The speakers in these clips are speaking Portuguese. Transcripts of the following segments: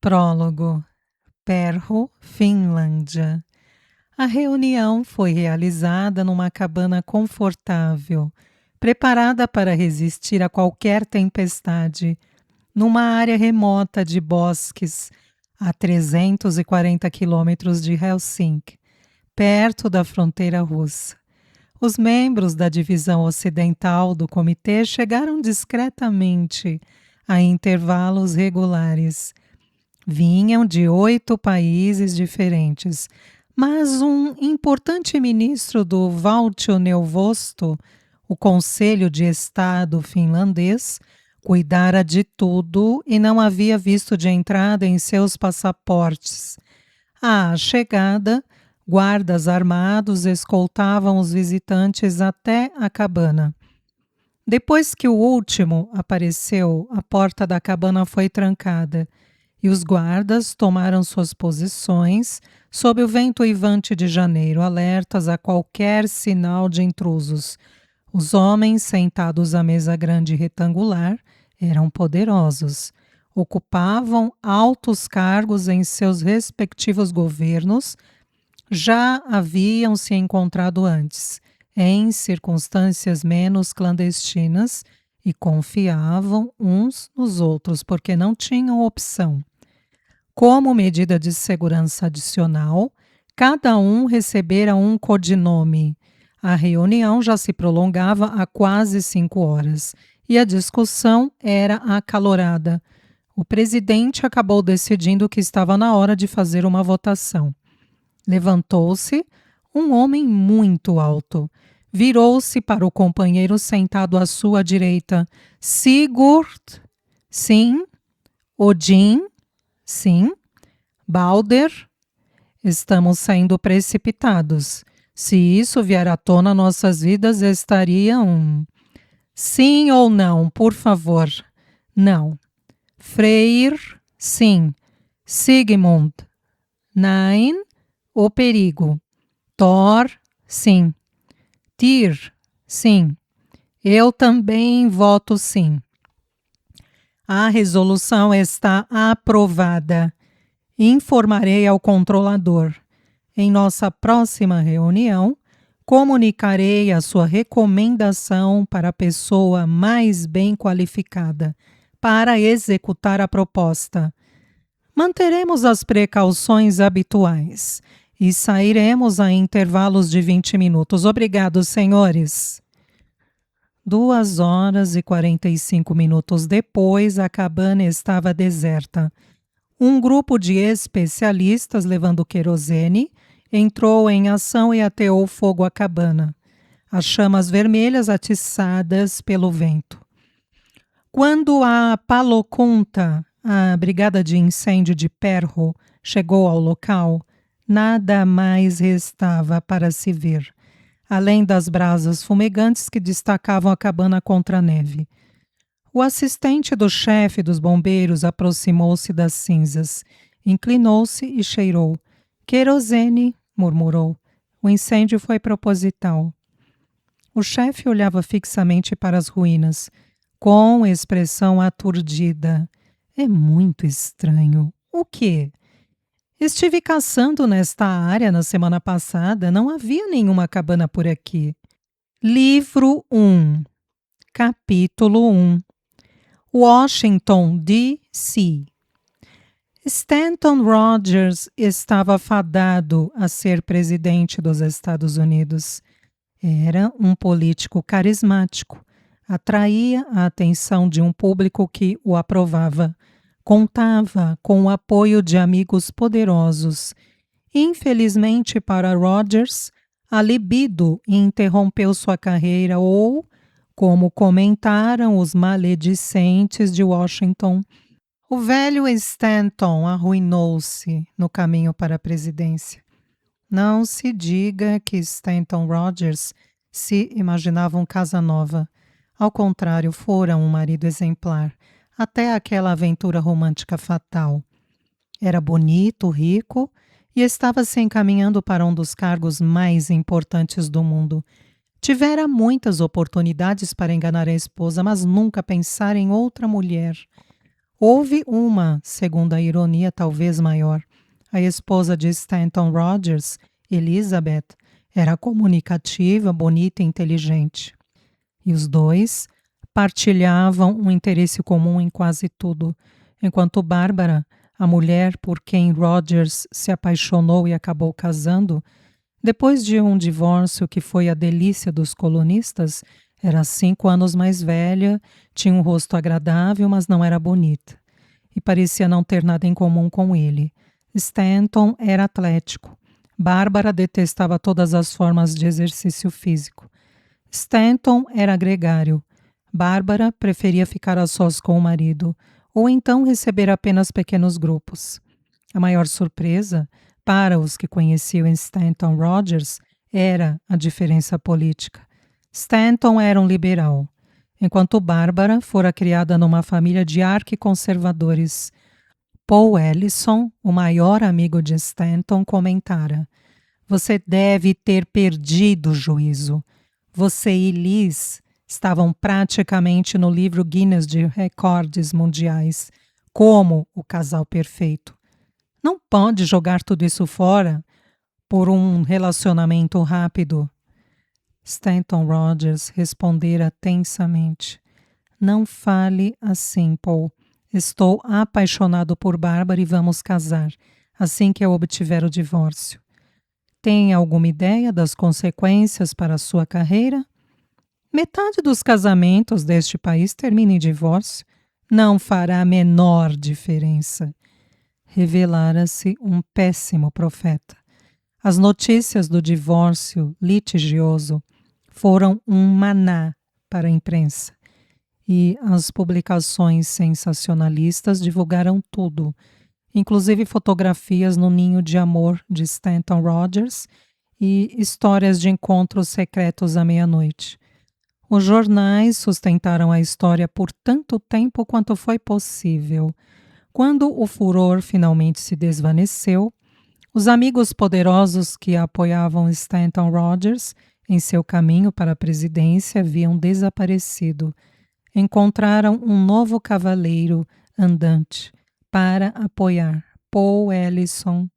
Prólogo. Perro, Finlândia. A reunião foi realizada numa cabana confortável, preparada para resistir a qualquer tempestade, numa área remota de bosques, a 340 quilômetros de Helsinki, perto da fronteira russa. Os membros da divisão ocidental do comitê chegaram discretamente, a intervalos regulares. Vinham de 8 países diferentes, mas um importante ministro do Valtioneuvosto, o Conselho de Estado finlandês, cuidara de tudo e não havia visto de entrada em seus passaportes. À chegada, guardas armados escoltavam os visitantes até a cabana. Depois que o último apareceu, a porta da cabana foi trancada e os guardas tomaram suas posições sob o vento uivante de janeiro, alertas a qualquer sinal de intrusos. Os homens sentados à mesa grande retangular eram poderosos. Ocupavam altos cargos em seus respectivos governos, já haviam se encontrado antes, em circunstâncias menos clandestinas, e confiavam uns nos outros porque não tinham opção. Como medida de segurança adicional, cada um recebera um codinome. A reunião já se prolongava há quase 5 horas e a discussão era acalorada. O presidente acabou decidindo que estava na hora de fazer uma votação. Levantou-se um homem muito alto. Virou-se para o companheiro sentado à sua direita. Sigurd? Sim. Odin? Sim. Balder? Estamos sendo precipitados. Se isso vier à tona, nossas vidas estariam... Sim ou não, por favor. Não. Freyr? Sim. Sigmund? Nein. O perigo. Thor? Sim. Tyr? Sim. Eu também voto sim. A resolução está aprovada. Informarei ao controlador. Em nossa próxima reunião, comunicarei a sua recomendação para a pessoa mais bem qualificada para executar a proposta. Manteremos as precauções habituais e sairemos a intervalos de 20 minutos. Obrigado, senhores. 2 horas e 45 minutos depois, a cabana estava deserta. Um grupo de especialistas levando querosene entrou em ação e ateou fogo à cabana. As chamas vermelhas atiçadas pelo vento. Quando a Paloconta, a brigada de incêndio de Perro, chegou ao local, nada mais restava para se ver, além das brasas fumegantes que destacavam a cabana contra a neve. O assistente do chefe dos bombeiros aproximou-se das cinzas, inclinou-se e cheirou. Querosene, murmurou. O incêndio foi proposital. O chefe olhava fixamente para as ruínas, com expressão aturdida. É muito estranho. O quê? Estive caçando nesta área na semana passada. Não havia nenhuma cabana por aqui. Livro 1. Capítulo 1. Washington, D.C. Stanton Rogers estava fadado a ser presidente dos Estados Unidos. Era um político carismático. Atraía a atenção de um público que o aprovava. Contava com o apoio de amigos poderosos. Infelizmente para Rogers, a libido interrompeu sua carreira ou, como comentaram os maledicentes de Washington, o velho Stanton arruinou-se no caminho para a presidência. Não se diga que Stanton Rogers se imaginava um Casanova. Ao contrário, fora um marido exemplar, até aquela aventura romântica fatal. Era bonito, rico e estava se encaminhando para um dos cargos mais importantes do mundo. Tivera muitas oportunidades para enganar a esposa, mas nunca pensar em outra mulher. Houve uma segunda ironia talvez maior. A esposa de Stanton Rogers, Elizabeth, era comunicativa, bonita e inteligente. E os dois partilhavam um interesse comum em quase tudo, enquanto Bárbara, a mulher por quem Rogers se apaixonou e acabou casando, depois de um divórcio que foi a delícia dos colonistas, era 5 anos mais velha, tinha um rosto agradável, mas não era bonita. E parecia não ter nada em comum com ele. Stanton era atlético. Bárbara detestava todas as formas de exercício físico. Stanton era gregário. Bárbara preferia ficar a sós com o marido, ou então receber apenas pequenos grupos. A maior surpresa, para os que conheciam Stanton Rogers, era a diferença política. Stanton era um liberal, enquanto Bárbara fora criada numa família de arquiconservadores. Paul Ellison, o maior amigo de Stanton, comentara: "Você deve ter perdido o juízo. Você e Liz estavam praticamente no livro Guinness de recordes mundiais, como o casal perfeito. Não pode jogar tudo isso fora por um relacionamento rápido." Stanton Rogers respondera tensamente: "Não fale assim, Paul. Estou apaixonado por Bárbara e vamos casar, assim que eu obtiver o divórcio. Tem alguma ideia das consequências para a sua carreira? Metade dos casamentos deste país termina em divórcio. Não fará a menor diferença." Revelara-se um péssimo profeta. As notícias do divórcio litigioso foram um maná para a imprensa, e as publicações sensacionalistas divulgaram tudo, inclusive fotografias no ninho de amor de Stanton Rogers e histórias de encontros secretos à meia-noite. Os jornais sustentaram a história por tanto tempo quanto foi possível. Quando o furor finalmente se desvaneceu, os amigos poderosos que apoiavam Stanton Rogers em seu caminho para a presidência haviam desaparecido. Encontraram um novo cavaleiro andante para apoiar Paul Ellison.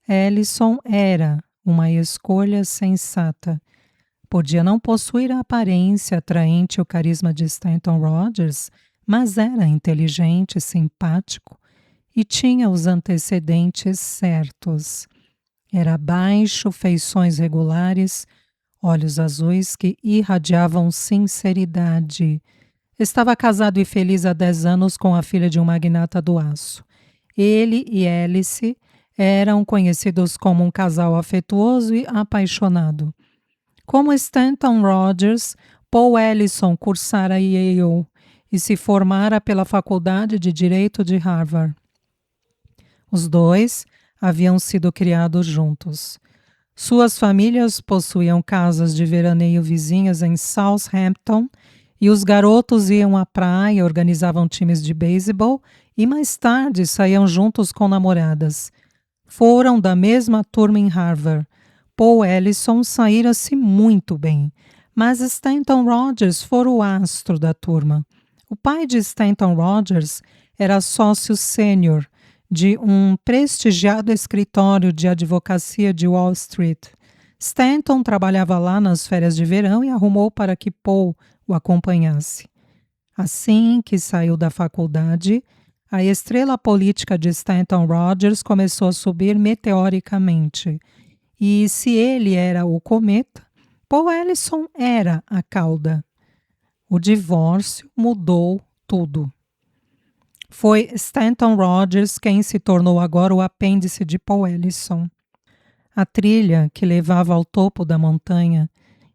Ellison era uma escolha sensata. Podia não possuir a aparência atraente e o carisma de Stanton Rogers, mas era inteligente, simpático e tinha os antecedentes certos. Era baixo, feições regulares, olhos azuis que irradiavam sinceridade. Estava casado e feliz há 10 anos com a filha de um magnata do aço. Ele e Alice eram conhecidos como um casal afetuoso e apaixonado. Como Stanton Rogers, Paul Ellison cursara Yale e se formara pela Faculdade de Direito de Harvard. Os dois haviam sido criados juntos. Suas famílias possuíam casas de veraneio vizinhas em Southampton e os garotos iam à praia, organizavam times de beisebol e mais tarde saíam juntos com namoradas. Foram da mesma turma em Harvard. Paul Ellison saíra-se muito bem, mas Stanton Rogers fora o astro da turma. O pai de Stanton Rogers era sócio sênior de um prestigiado escritório de advocacia de Wall Street. Stanton trabalhava lá nas férias de verão e arrumou para que Paul o acompanhasse. Assim que saiu da faculdade, a estrela política de Stanton Rogers começou a subir meteoricamente. E se ele era o cometa, Paul Ellison era a cauda. O divórcio mudou tudo. Foi Stanton Rogers quem se tornou agora o apêndice de Paul Ellison. A trilha que levava ao topo da montanha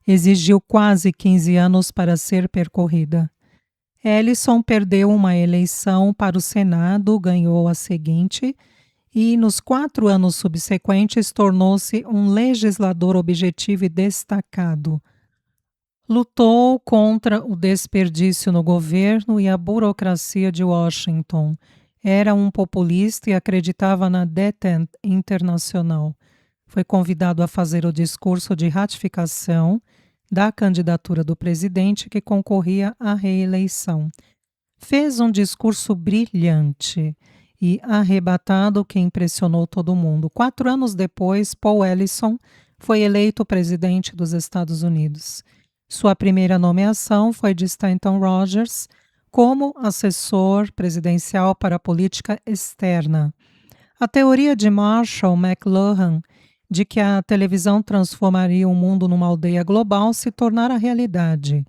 exigiu quase 15 anos para ser percorrida. Ellison perdeu uma eleição para o Senado, ganhou a seguinte e, nos 4 anos subsequentes, tornou-se um legislador objetivo e destacado. Lutou contra o desperdício no governo e a burocracia de Washington. Era um populista e acreditava na détente internacional. Foi convidado a fazer o discurso de ratificação da candidatura do presidente que concorria à reeleição. Fez um discurso brilhante e arrebatado que impressionou todo mundo. 4 anos depois, Paul Ellison foi eleito presidente dos Estados Unidos. Sua primeira nomeação foi de Stanton Rogers como assessor presidencial para a política externa. A teoria de Marshall McLuhan de que a televisão transformaria o mundo numa aldeia global se tornara realidade.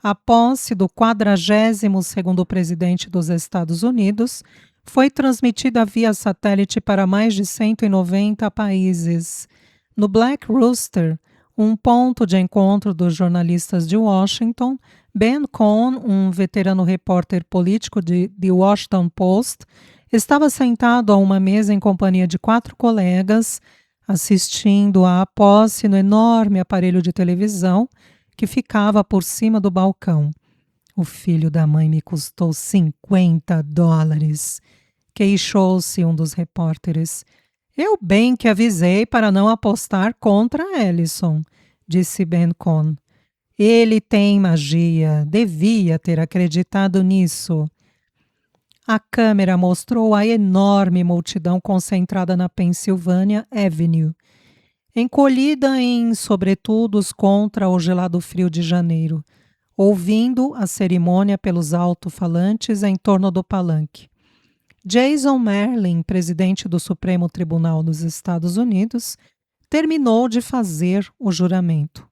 A posse do 42º presidente dos Estados Unidos foi transmitida via satélite para mais de 190 países. No Black Rooster, um ponto de encontro dos jornalistas de Washington, Ben Cohen, um veterano repórter político de The Washington Post, estava sentado a uma mesa em companhia de 4 colegas, assistindo à posse no enorme aparelho de televisão que ficava por cima do balcão. O filho da mãe me custou $50, queixou-se um dos repórteres. Eu bem que avisei para não apostar contra Ellison, disse Ben Cohen. Ele tem magia, devia ter acreditado nisso. A câmera mostrou a enorme multidão concentrada na Pennsylvania Avenue, encolhida em sobretudos contra o gelado frio de janeiro, ouvindo a cerimônia pelos alto-falantes em torno do palanque. Jason Merlin, presidente do Supremo Tribunal dos Estados Unidos, terminou de fazer o juramento.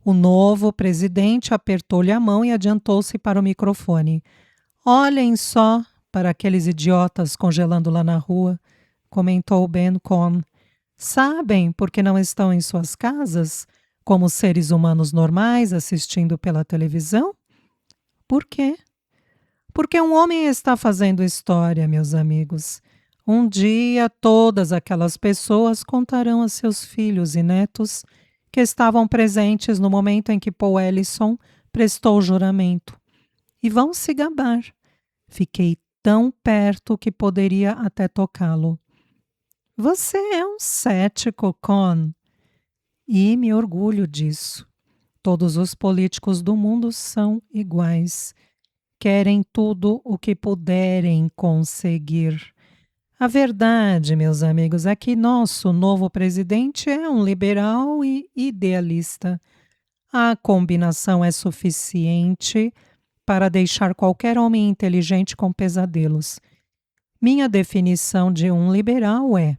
O novo presidente apertou-lhe a mão e adiantou-se para o microfone. Olhem só para aqueles idiotas congelando lá na rua, comentou Ben Cohen. Sabem por que não estão em suas casas, como seres humanos normais assistindo pela televisão? Por quê? Porque um homem está fazendo história, meus amigos. Um dia todas aquelas pessoas contarão a seus filhos e netos que estavam presentes no momento em que Paul Ellison prestou o juramento. E vão se gabar. Fiquei tão perto que poderia até tocá-lo. Você é um cético, Cohen. E me orgulho disso. Todos os políticos do mundo são iguais. Querem tudo o que puderem conseguir. A verdade, meus amigos, é que nosso novo presidente é um liberal e idealista. A combinação é suficiente para deixar qualquer homem inteligente com pesadelos. Minha definição de um liberal é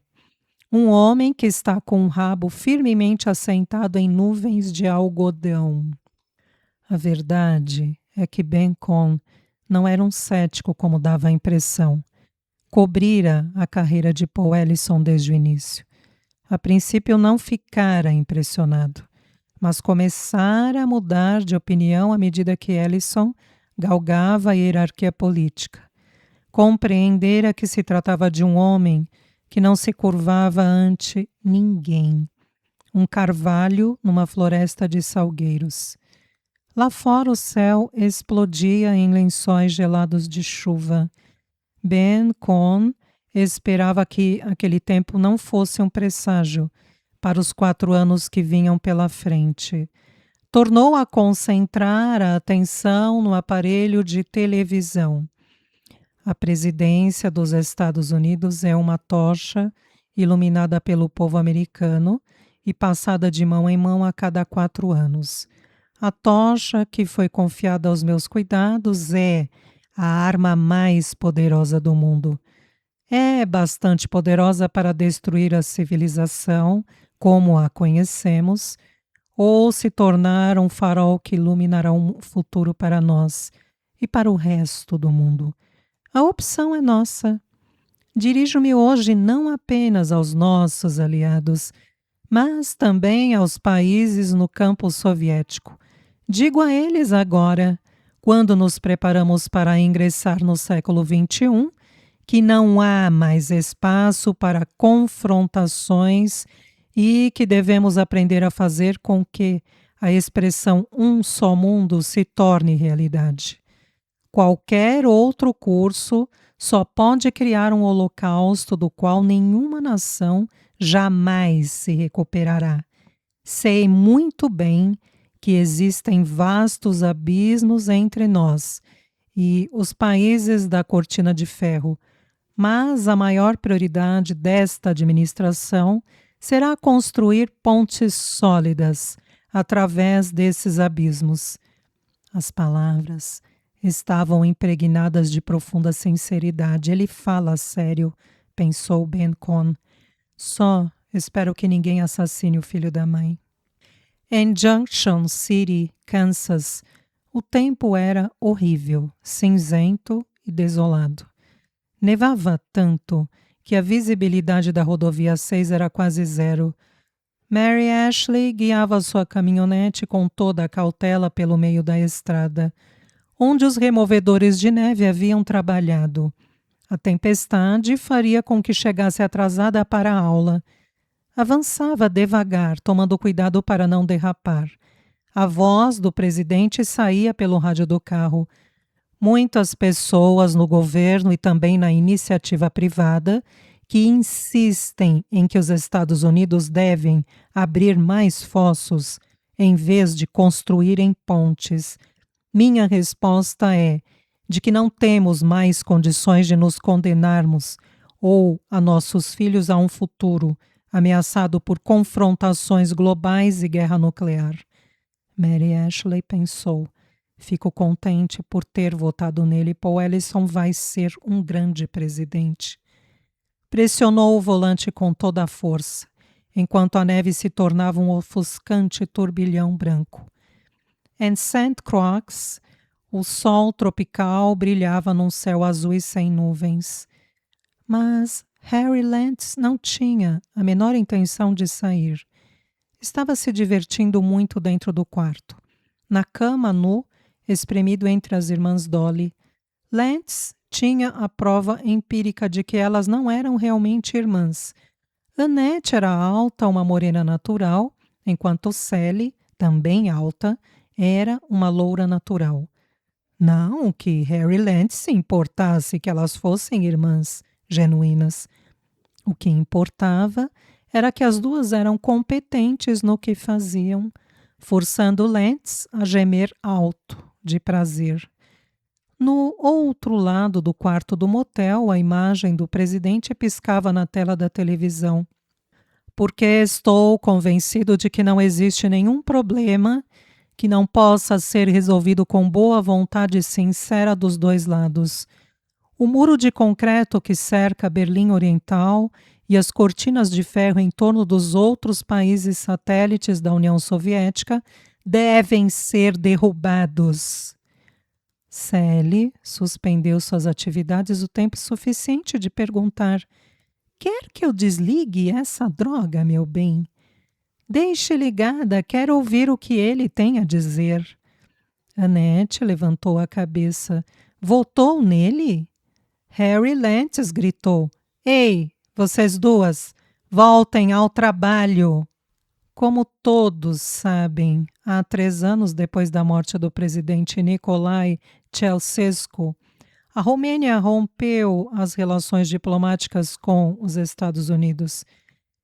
um homem que está com o rabo firmemente assentado em nuvens de algodão. A verdade é que Ben Cohen não era um cético como dava a impressão. Cobrira a carreira de Paul Ellison desde o início. A princípio não ficara impressionado, mas começara a mudar de opinião à medida que Ellison galgava a hierarquia política. Compreendera que se tratava de um homem que não se curvava ante ninguém. Um carvalho numa floresta de salgueiros. Lá fora o céu explodia em lençóis gelados de chuva. Ben Cohen esperava que aquele tempo não fosse um presságio para os 4 anos que vinham pela frente. Tornou a concentrar a atenção no aparelho de televisão. A presidência dos Estados Unidos é uma tocha iluminada pelo povo americano e passada de mão em mão a cada 4 anos. A tocha que foi confiada aos meus cuidados é a arma mais poderosa do mundo. É bastante poderosa para destruir a civilização, como a conhecemos, ou se tornar um farol que iluminará um futuro para nós e para o resto do mundo. A opção é nossa. Dirijo-me hoje não apenas aos nossos aliados, mas também aos países no campo soviético. Digo a eles agora, quando nos preparamos para ingressar no século XXI, que não há mais espaço para confrontações e que devemos aprender a fazer com que a expressão um só mundo se torne realidade. Qualquer outro curso só pode criar um holocausto do qual nenhuma nação jamais se recuperará. Sei muito bem que existem vastos abismos entre nós e os países da Cortina de Ferro. Mas a maior prioridade desta administração será construir pontes sólidas através desses abismos. As palavras estavam impregnadas de profunda sinceridade. Ele fala sério, pensou Ben Cohn. Só espero que ninguém assassine o filho da mãe. Em Junction City, Kansas, o tempo era horrível, cinzento e desolado. Nevava tanto que a visibilidade da rodovia 6 era quase zero. Mary Ashley guiava sua caminhonete com toda a cautela pelo meio da estrada, onde os removedores de neve haviam trabalhado. A tempestade faria com que chegasse atrasada para a aula. Avançava devagar, tomando cuidado para não derrapar. A voz do presidente saía pelo rádio do carro. Muitas pessoas no governo e também na iniciativa privada que insistem em que os Estados Unidos devem abrir mais fossos em vez de construírem pontes. Minha resposta é de que não temos mais condições de nos condenarmos ou a nossos filhos a um futuro ameaçado por confrontações globais e guerra nuclear. Mary Ashley pensou. Fico contente por ter votado nele. Paul Ellison vai ser um grande presidente. Pressionou o volante com toda a força, enquanto a neve se tornava um ofuscante turbilhão branco. Em St. Croix, o sol tropical brilhava num céu azul e sem nuvens. Mas Harry Lentz não tinha a menor intenção de sair. Estava se divertindo muito dentro do quarto. Na cama, nu, espremido entre as irmãs Dolly, Lentz tinha a prova empírica de que elas não eram realmente irmãs. Annette era alta, uma morena natural, enquanto Sally, também alta, era uma loura natural. Não que Harry Lentz se importasse que elas fossem irmãs genuínas. O que importava era que as duas eram competentes no que faziam, forçando Lentz a gemer alto de prazer. No outro lado do quarto do motel, a imagem do presidente piscava na tela da televisão. Porque estou convencido de que não existe nenhum problema que não possa ser resolvido com boa vontade sincera dos dois lados. O muro de concreto que cerca Berlim Oriental e as cortinas de ferro em torno dos outros países satélites da União Soviética devem ser derrubados. Sally suspendeu suas atividades o tempo suficiente de perguntar: quer que eu desligue essa droga, meu bem? Deixe ligada, quero ouvir o que ele tem a dizer. Annette levantou a cabeça. Votou nele? Harry Lentz gritou. Ei, vocês duas, voltem ao trabalho. Como todos sabem, há 3 anos depois da morte do presidente Nicolae Ceausescu, a Romênia rompeu as relações diplomáticas com os Estados Unidos.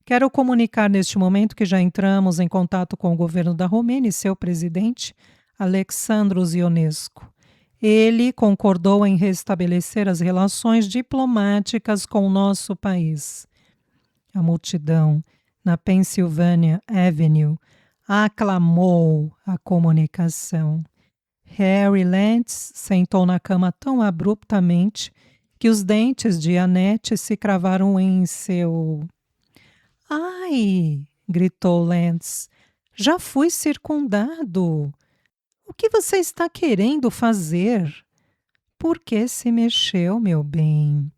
Quero comunicar neste momento que já entramos em contato com o governo da Romênia e seu presidente, Alexandru Ionescu. Ele concordou em restabelecer as relações diplomáticas com o nosso país. A multidão na Pennsylvania Avenue aclamou a comunicação. Harry Lentz sentou na cama tão abruptamente que os dentes de Annette se cravaram em seu... Ai! Gritou Lentz. Já fui circundado. O que você está querendo fazer? Por que se mexeu, meu bem?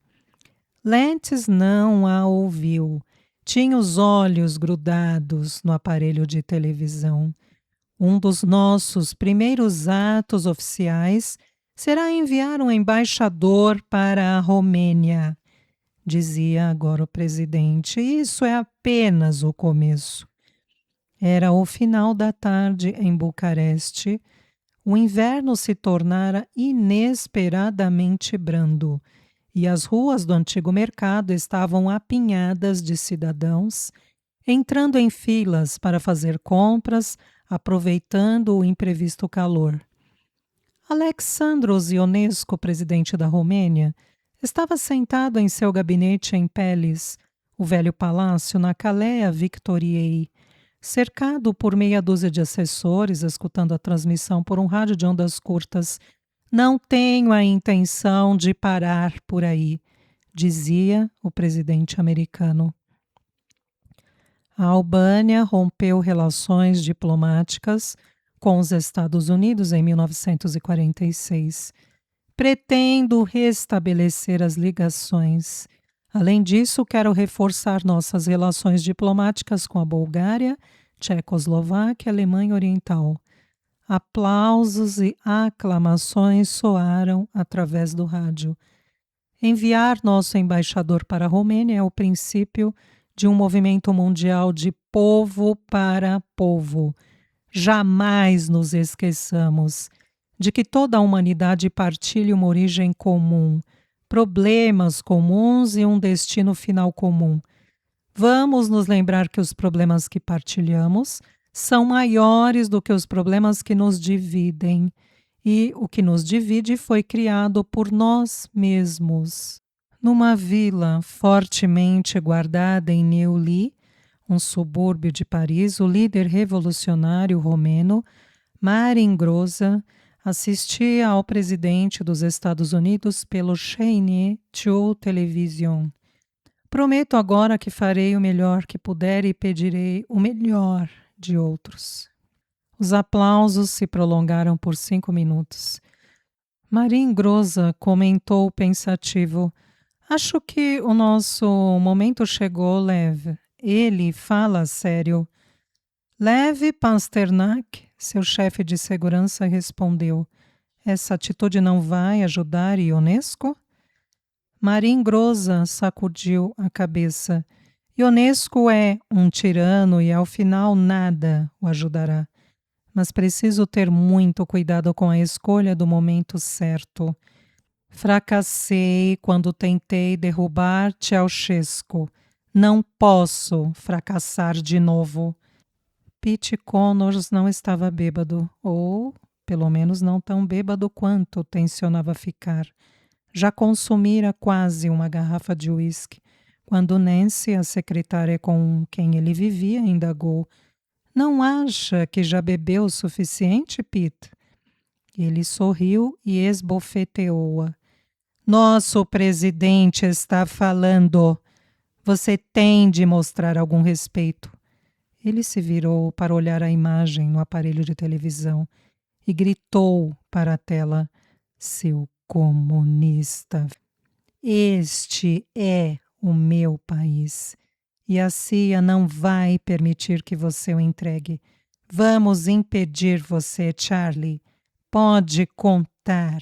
Lentz não a ouviu. Tinha os olhos grudados no aparelho de televisão. Um dos nossos primeiros atos oficiais será enviar um embaixador para a Romênia, dizia agora o presidente. Isso é apenas o começo. Era o final da tarde em Bucareste. O inverno se tornara inesperadamente brando e as ruas do antigo mercado estavam apinhadas de cidadãos, entrando em filas para fazer compras, aproveitando o imprevisto calor. Alexandros Ionescu, presidente da Romênia, estava sentado em seu gabinete em Pelis, o velho palácio na Calea Victoriei, cercado por meia dúzia de assessores, escutando a transmissão por um rádio de ondas curtas. Não tenho a intenção de parar por aí, dizia o presidente americano. A Albânia rompeu relações diplomáticas com os Estados Unidos em 1946. Pretendo restabelecer as ligações. Além disso, quero reforçar nossas relações diplomáticas com a Bulgária, Tchecoslováquia e Alemanha Oriental. Aplausos e aclamações soaram através do rádio. Enviar nosso embaixador para a Romênia é o princípio de um movimento mundial de povo para povo. Jamais nos esqueçamos de que toda a humanidade partilha uma origem comum, problemas comuns e um destino final comum. Vamos nos lembrar que os problemas que partilhamos são maiores do que os problemas que nos dividem, e o que nos divide foi criado por nós mesmos. Numa vila fortemente guardada em Neuilly, um subúrbio de Paris, o líder revolucionário romeno, Marin Groza, assistia ao presidente dos Estados Unidos pelo Chaîne 2 Television. Prometo agora que farei o melhor que puder e pedirei o melhor de outros. Os aplausos se prolongaram por 5 minutos. Marin Groza comentou pensativo: acho que o nosso momento chegou, Lev. Ele fala sério. Lev Pasternak, seu chefe de segurança, respondeu: essa atitude não vai ajudar Ionesco? Marin Groza sacudiu a cabeça. Ionesco é um tirano e ao final nada o ajudará. Mas preciso ter muito cuidado com a escolha do momento certo. Fracassei quando tentei derrubar Ceausescu. Não posso fracassar de novo. Pete Connors não estava bêbado, ou, pelo menos, não tão bêbado quanto tensionava ficar. Já consumira quase uma garrafa de uísque, quando Nancy, a secretária com quem ele vivia, indagou: não acha que já bebeu o suficiente, Pete? Ele sorriu e esbofeteou-a. Nosso presidente está falando. Você tem de mostrar algum respeito. Ele se virou para olhar a imagem no aparelho de televisão e gritou para a tela: seu comunista. Este é o meu país. E a CIA não vai permitir que você o entregue. Vamos impedir você, Charlie. Pode contar.